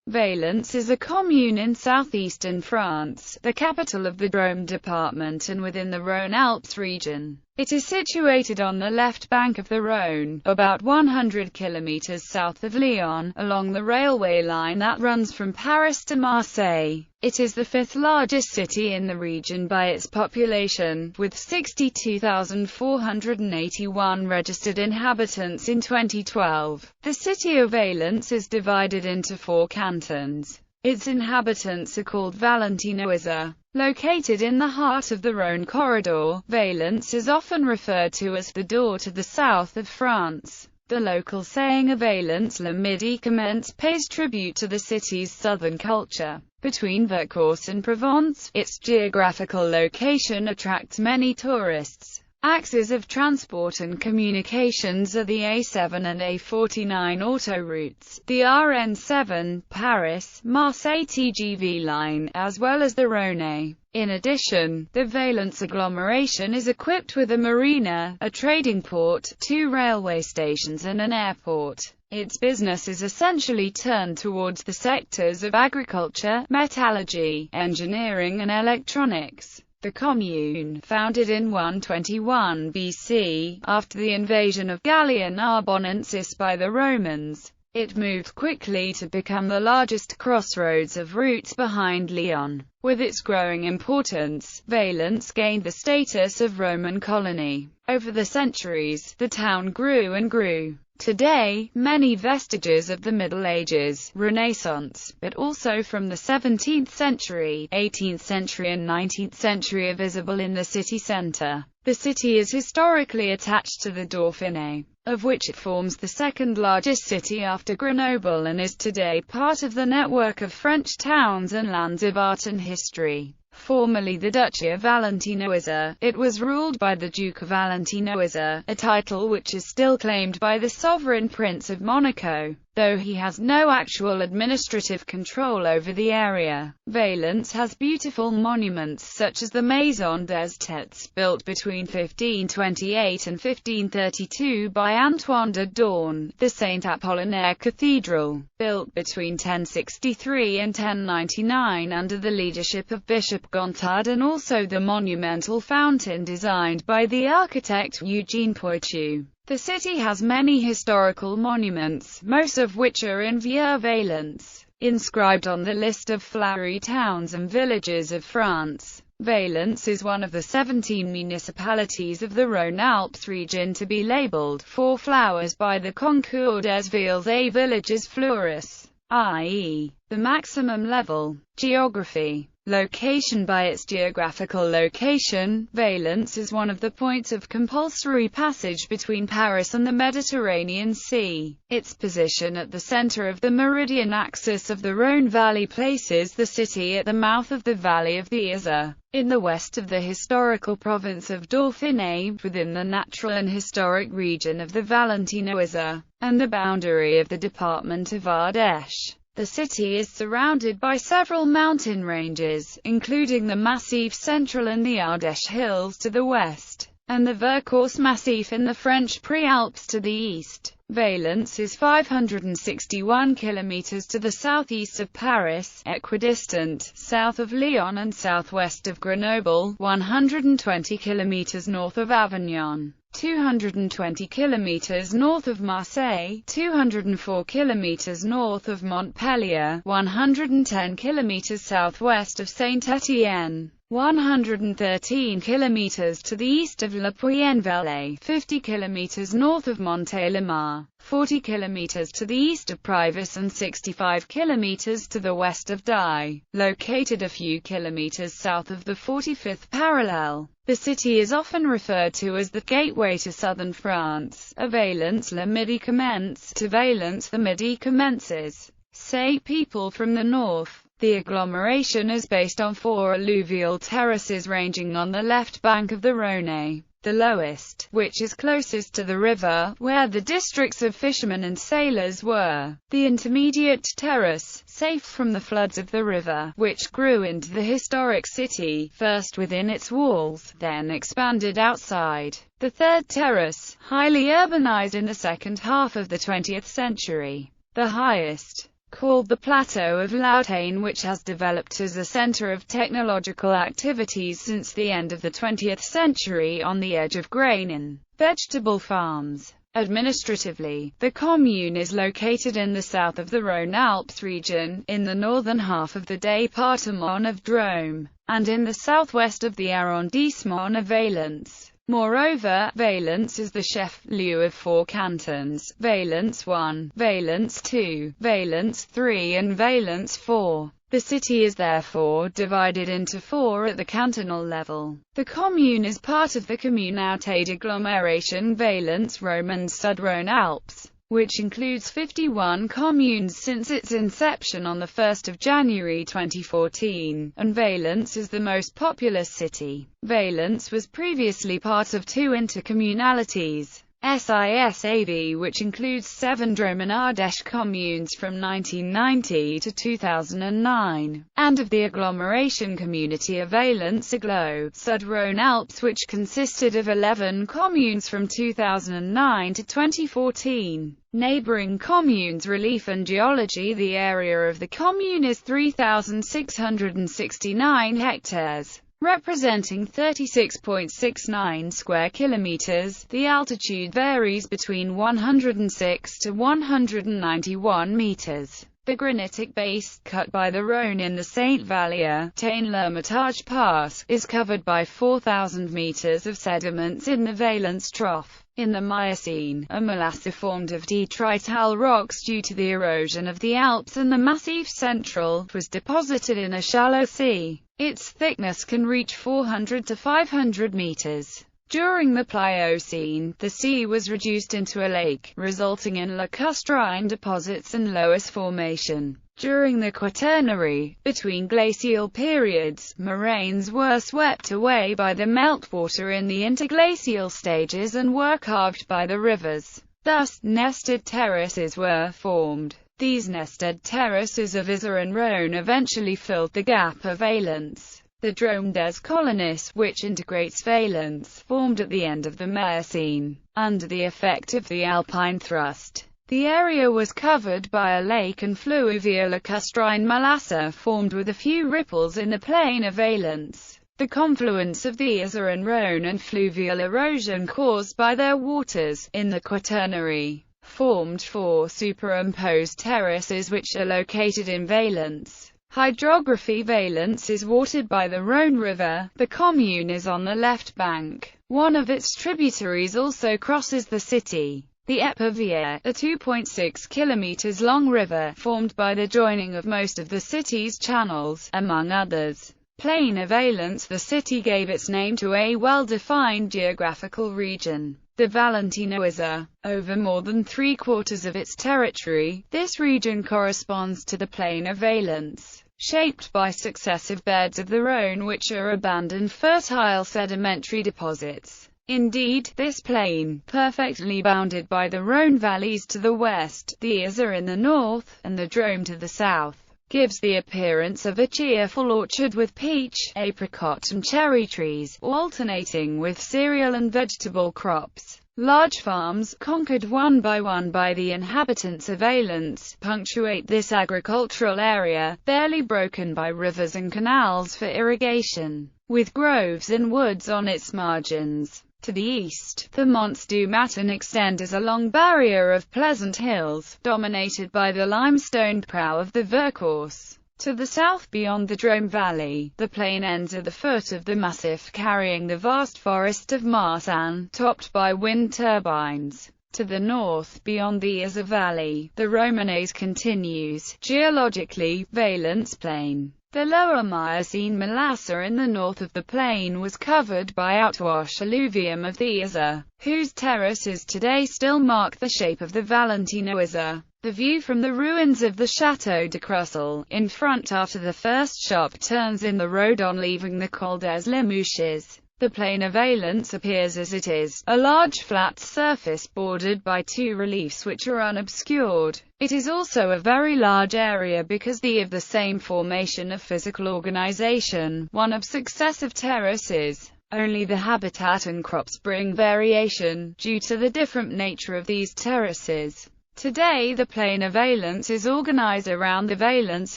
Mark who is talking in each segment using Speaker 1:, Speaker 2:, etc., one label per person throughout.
Speaker 1: Valence is a commune in southeastern France, the capital of the Drôme department and within the Rhône-Alpes region. It is situated on the left bank of the Rhône, about 100 kilometers south of Lyon, along the railway line that runs from Paris to Marseille. It is the fifth largest city in the region by its population, with 62,481 registered inhabitants in 2012. The city of Valence is divided into 4 cantons. Its inhabitants are called Valentinois. Located in the heart of the Rhône corridor, Valence is often referred to as the door to the south of France. The local saying of Valence le midi commence pays tribute to the city's southern culture. Between Vercors and Provence, its geographical location attracts many tourists. Axes of transport and communications are the A7 and A49 autoroutes, the RN7, Paris-Marseille TGV line, as well as the Rhône. In addition, the Valence agglomeration is equipped with a marina, a trading port, 2 railway stations and an airport. Its business is essentially turned towards the sectors of agriculture, metallurgy, engineering and electronics. The commune, founded in 121 BC, after the invasion of Gallia Narbonensis by the Romans, it moved quickly to become the largest crossroads of routes behind Lyon. With its growing importance, Valence gained the status of Roman colony. Over the centuries, the town grew and grew. Today, many vestiges of the Middle Ages, Renaissance, but also from the 17th century, 18th century and 19th century are visible in the city centre. The city is historically attached to the Dauphiné, of which it forms the second largest city after Grenoble and is today part of the network of French towns and lands of art and history. Formerly the Duchy of Valentinois, it was ruled by the Duke of Valentinois, a title which is still claimed by the sovereign Prince of Monaco, though he has no actual administrative control over the area. Valence has beautiful monuments such as the Maison des Têtes, built between 1528 and 1532 by Antoine de Dorn, the Saint Apollinaire Cathedral, built between 1063 and 1099 under the leadership of Bishop Gontard, and also the monumental fountain designed by the architect Eugene Poitou. The city has many historical monuments, most of which are in Vieux-Valence, inscribed on the list of flowery towns and villages of France. Valence is one of the 17 municipalities of the Rhône-Alpes region to be labelled 4 flowers by the Concours des Villes et Villages Fleuris, i.e., the maximum level. Geography. Location. By its geographical location, Valence is one of the points of compulsory passage between Paris and the Mediterranean Sea. Its position at the center of the meridian axis of the Rhône Valley places the city at the mouth of the Valley of the Isère, in the west of the historical province of Dauphiné, within the natural and historic region of the Valentinois, and the boundary of the department of Ardèche. The city is surrounded by several mountain ranges, including the Massif Central and the Ardèche Hills to the west, and the Vercors Massif in the French Préalpes to the east. Valence is 561 kilometers to the southeast of Paris, equidistant, south of Lyon and southwest of Grenoble, 120 kilometers north of Avignon, 220 kilometers north of Marseille, 204 kilometers north of Montpellier, 110 kilometers southwest of Saint-Étienne, 113 kilometers to the east of Le Puy-en-Velay, 50 kilometers north of Montélimar, 40 kilometers to the east of Privas and 65 kilometers to the west of Die, located a few kilometers south of the 45th parallel. The city is often referred to as the gateway to southern France. A Valence le midi commence, to Valence the midi commences, say people from the north. The agglomeration is based on 4 alluvial terraces ranging on the left bank of the Rhône. The lowest, which is closest to the river, where the districts of fishermen and sailors were. The intermediate terrace, safe from the floods of the river, which grew into the historic city, first within its walls, then expanded outside. The third terrace, highly urbanized in the second half of the 20th century. The highest, called the Plateau of Lautane, which has developed as a center of technological activities since the end of the 20th century on the edge of grain and vegetable farms. Administratively, the commune is located in the south of the Rhône-Alpes region, in the northern half of the département of Drôme, and in the southwest of the arrondissement of Valence. Moreover, Valence is the chef-lieu of 4 cantons: Valence 1, Valence 2, Valence 3 and Valence 4. The city is therefore divided into 4 at the cantonal level. The commune is part of the Communauté d'agglomération Valence-Rhône Sud-Rhône-Alpes, which includes 51 communes since its inception on 1 January 2014, and Valence is the most populous city. Valence was previously part of 2 intercommunalities, SISAV, which includes 7 Drôme and Ardèche communes from 1990 to 2009, and of the agglomeration community of Valence Agglo, Sud-Rhône-Alpes, which consisted of 11 communes from 2009 to 2014. Neighboring communes: relief and geology. The area of the commune is 3,669 hectares, representing 36.69 square kilometers. The altitude varies between 106 to 191 meters. The granitic base, cut by the Rhône in the Saint-Vallier-Tain-l'Hermitage Pass, is covered by 4,000 meters of sediments in the Valence Trough. In the Miocene, a molasse formed of detrital rocks due to the erosion of the Alps and the Massif Central was deposited in a shallow sea. Its thickness can reach 400 to 500 meters. During the Pliocene, the sea was reduced into a lake, resulting in lacustrine deposits and loess formation. During the Quaternary, between glacial periods, moraines were swept away by the meltwater in the interglacial stages and were carved by the rivers. Thus, nested terraces were formed. These nested terraces of Isère and Rhône eventually filled the gap of Valence. The Drôme des Colonnes, which integrates Valence, formed at the end of the Miocene. Under the effect of the alpine thrust, the area was covered by a lake and fluvial lacustrine molasse formed with a few ripples in the plain of Valence. The confluence of the Isère and Rhône and fluvial erosion caused by their waters, in the Quaternary, formed 4 superimposed terraces which are located in Valence. Hydrography: Valence is watered by the Rhône River. The commune is on the left bank. One of its tributaries also crosses the city. The Epervier, a 2.6 kilometers long river, formed by the joining of most of the city's channels, among others. Plain of Valence. The city gave its name to a well-defined geographical region, the Valentinoise. Over more than 3/4 of its territory, this region corresponds to the plain of Valence, shaped by successive beds of the Rhône which are abandoned fertile sedimentary deposits. Indeed, this plain, perfectly bounded by the Rhône valleys to the west, the Isère in the north, and the Drôme to the south, gives the appearance of a cheerful orchard with peach, apricot and cherry trees, alternating with cereal and vegetable crops. Large farms, conquered one by the inhabitants of Valence, punctuate this agricultural area, barely broken by rivers and canals for irrigation, with groves and woods on its margins. To the east, the Monts du Matin extend as a long barrier of pleasant hills, dominated by the limestone prow of the Vercors. To the south, beyond the Drôme Valley, the plain ends at the foot of the Massif, carrying the vast forest of Marsanne, topped by wind turbines. To the north, beyond the Isère Valley, the Romanais continues. Geologically, Valence Plain. The lower Miocene molasse in the north of the plain was covered by outwash alluvium of the Isère, whose terraces today still mark the shape of the Valentinoise. The view from the ruins of the Château de Crussel, in front after the first sharp turns in the road on leaving the Col des Lemouches. The plain of Valence appears as it is, a large flat surface bordered by 2 reliefs which are unobscured. It is also a very large area because of the same formation of physical organization, one of successive terraces. Only the habitat and crops bring variation, due to the different nature of these terraces. Today the plain of Valence is organized around the Valence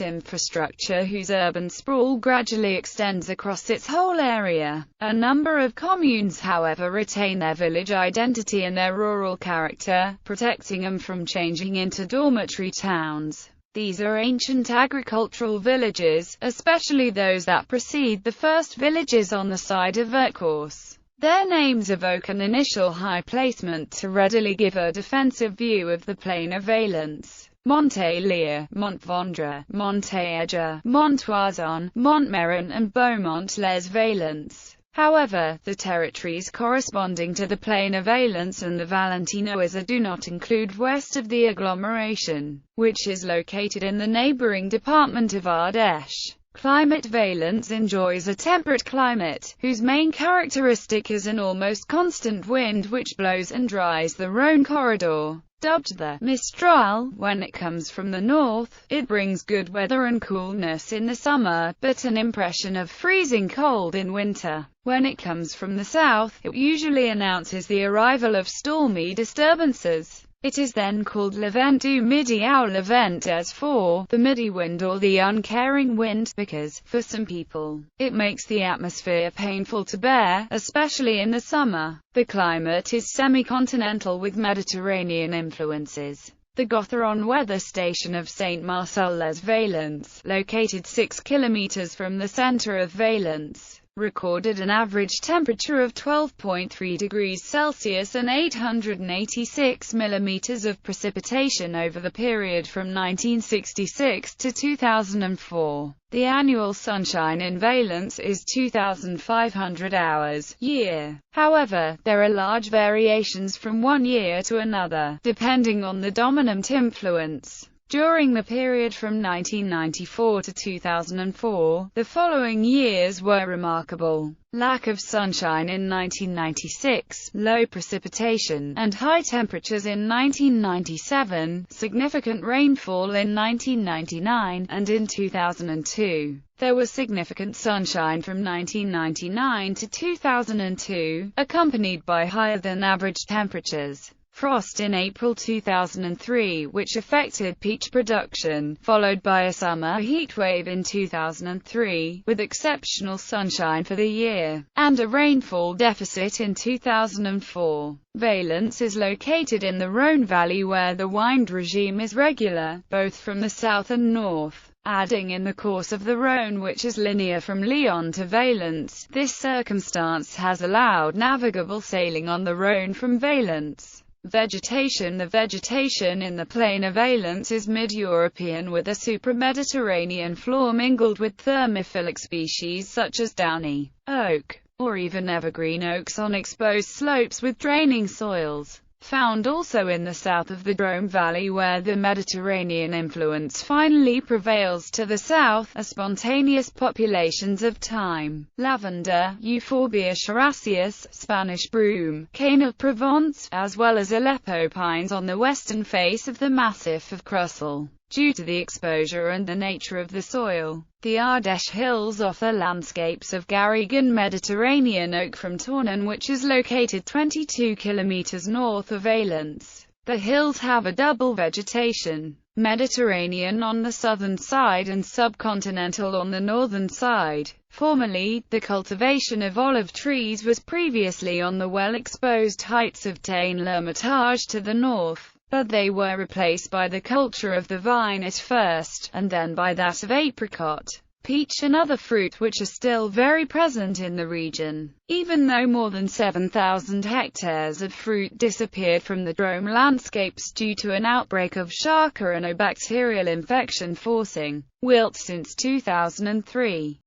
Speaker 1: infrastructure, whose urban sprawl gradually extends across its whole area. A number of communes, however, retain their village identity and their rural character, protecting them from changing into dormitory towns. These are ancient agricultural villages, especially those that precede the first villages on the side of Vercors. Their names evoke an initial high placement to readily give a defensive view of the plain of Valence. Montelier, Montvendre, Montéager, Montoison, Montmeron and Beaumont-les-Valence. However, the territories corresponding to the plain of Valence and the Valentinoises do not include west of the agglomeration, which is located in the neighboring department of Ardèche. Climate: Valence enjoys a temperate climate, whose main characteristic is an almost constant wind which blows and dries the Rhône corridor. Dubbed the Mistral when it comes from the north, it brings good weather and coolness in the summer, but an impression of freezing cold in winter. When it comes from the south, it usually announces the arrival of stormy disturbances. It is then called le vent du midi ou le vent des fours, the midi wind or the uncaring wind, because, for some people, it makes the atmosphere painful to bear, especially in the summer. The climate is semi-continental with Mediterranean influences. The Gotharon weather station of Saint-Marcel-les-Valence, located 6 kilometers from the center of Valence, recorded an average temperature of 12.3 degrees Celsius and 886 millimeters of precipitation over the period from 1966 to 2004. The annual sunshine in Valence is 2,500 hours year. However, there are large variations from one year to another, depending on the dominant influence. During the period from 1994 to 2004, the following years were remarkable: lack of sunshine in 1996, low precipitation, and high temperatures in 1997, significant rainfall in 1999, and in 2002. There was significant sunshine from 1999 to 2002, accompanied by higher than average temperatures. Frost in April 2003, which affected peach production, followed by a summer heatwave in 2003, with exceptional sunshine for the year, and a rainfall deficit in 2004. Valence is located in the Rhône Valley, where the wind regime is regular, both from the south and north, adding in the course of the Rhône, which is linear from Lyon to Valence. This circumstance has allowed navigable sailing on the Rhône from Valence. Vegetation: the vegetation in the plain of Valence is mid-European with a supra-Mediterranean floor mingled with thermophilic species such as downy oak, or even evergreen oaks on exposed slopes with draining soils. Found also in the south of the Drôme Valley, where the Mediterranean influence finally prevails. To the south are spontaneous populations of thyme, lavender, Euphorbia scharaceus, Spanish broom, cane of Provence, as well as Aleppo pines on the western face of the massif of Crussel. Due to the exposure and the nature of the soil, the Ardèche Hills offer landscapes of garrigue and Mediterranean oak from Tournon, which is located 22 kilometers north of Valence. The hills have a double vegetation: Mediterranean on the southern side and subcontinental on the northern side. Formerly, the cultivation of olive trees was previously on the well-exposed heights of Tain-l'Hermitage to the north, but they were replaced by the culture of the vine at first, and then by that of apricot, peach and other fruit, which are still very present in the region. Even though more than 7,000 hectares of fruit disappeared from the Drôme landscapes due to an outbreak of Charcot bacterial infection forcing wilt since 2003.